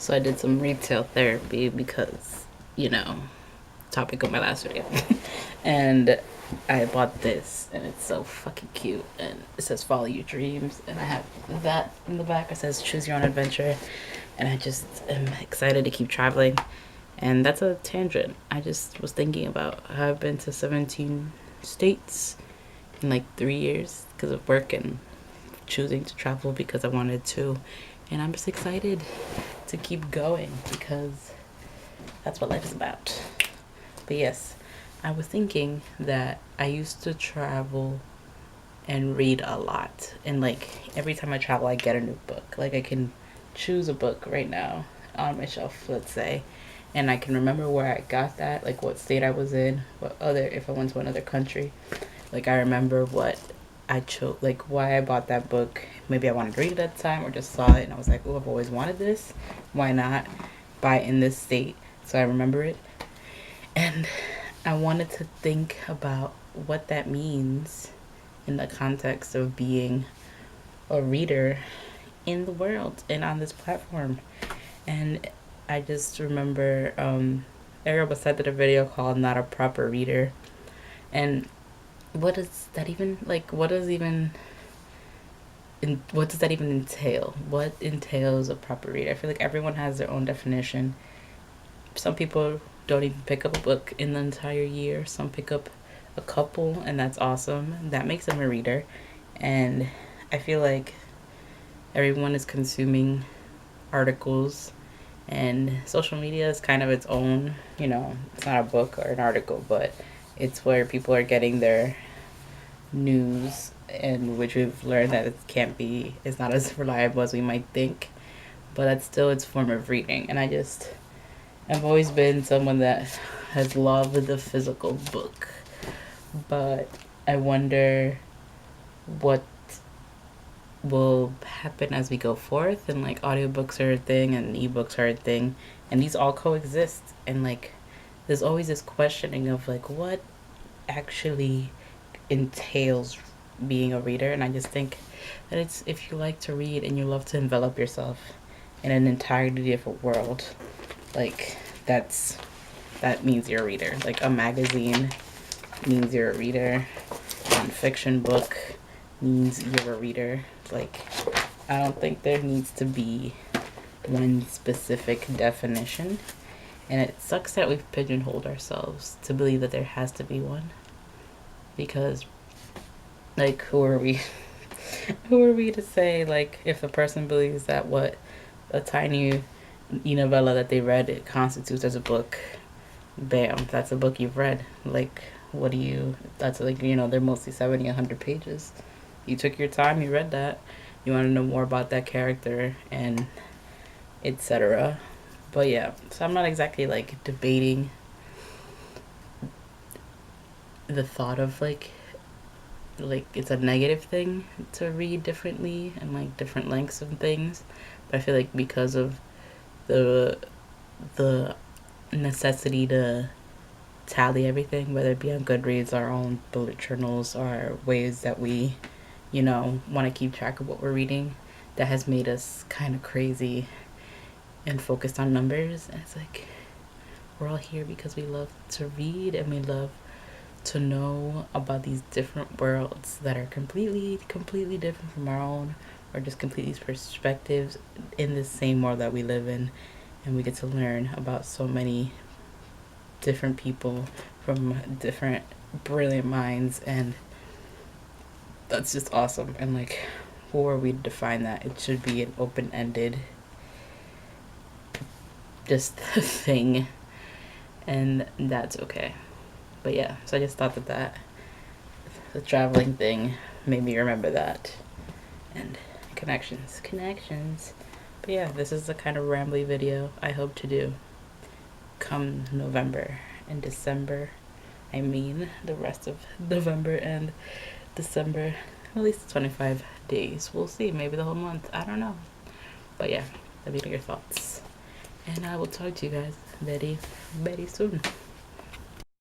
So I did some retail therapy because, you know, topic of my last video. And I bought this and it's so fucking cute, and it says follow your dreams, and I have that in the back. It says choose your own adventure, and I just am excited to keep traveling. And that's a tangent. I just was thinking about how I've been to 17 states in like 3 years because of work and choosing to travel because I wanted to. And I'm just excited to keep going because that's what life is about. But yes, I was thinking that I used to travel and read a lot. And like every time I travel, I get a new book. Like I can choose a book right now on my shelf, let's say, and I can remember where I got that, like what state I was in, if I went to another country. Like I remember what I chose, like why I bought that book. Maybe I wanted to read it at the time or just saw it and I was like, oh, I've always wanted this. Why not buy it in this state? So I remember it. And I wanted to think about what that means in the context of being a reader in the world and on this platform. And I just remember Ariel Bissett did a video called Not a Proper Reader. And what does that even, like, what does that even entail? What entails a proper reader? I feel like everyone has their own definition. Some people don't even pick up a book in the entire year. Some pick up a couple, and that's awesome. That makes them a reader. And I feel like everyone is consuming articles, and social media is kind of its own, it's not a book or an article, but it's where people are getting their news, and which we've learned that it's not as reliable as we might think, but that's still its form of reading. And I've always been someone that has loved the physical book, but I wonder what will happen as we go forth, and like audiobooks are a thing and ebooks are a thing, and these all coexist. And like there's always this questioning of like what actually entails being a reader. And I just think that it's, if you like to read and you love to envelop yourself in an entirely different world, like that means you're a reader. Like a magazine means you're a reader. Non-fiction book means you're a reader. Like I don't think there needs to be one specific definition, and it sucks that we've pigeonholed ourselves to believe that there has to be one, because like who are we who are we to say, like, if a person believes that what a tiny novella that they read it constitutes as a book, bam, that's a book you've read. Like what do you, that's like, they're mostly 70, 100 pages. You took your time, you read that, you want to know more about that character, and etc. But yeah, so I'm not exactly like debating the thought of like it's a negative thing to read differently and like different lengths of things. But I feel like because of the necessity to tally everything, whether it be on Goodreads, our own bullet journals, or ways that we, want to keep track of what we're reading, that has made us kind of crazy and focused on numbers. And it's like we're all here because we love to read and we love to know about these different worlds that are completely different from our own, or just completely perspectives in the same world that we live in. And we get to learn about so many different people from different brilliant minds, and that's just awesome. And like, who are we to define that? It should be an open-ended just thing, and that's okay. But yeah, so I just thought that the traveling thing made me remember that. And connections. But yeah, this is the kind of rambly video I hope to do come November and December. I mean, the rest of November and December, at least 25 days. We'll see, maybe the whole month, I don't know. But yeah, let me know your thoughts, and I will talk to you guys very, very soon.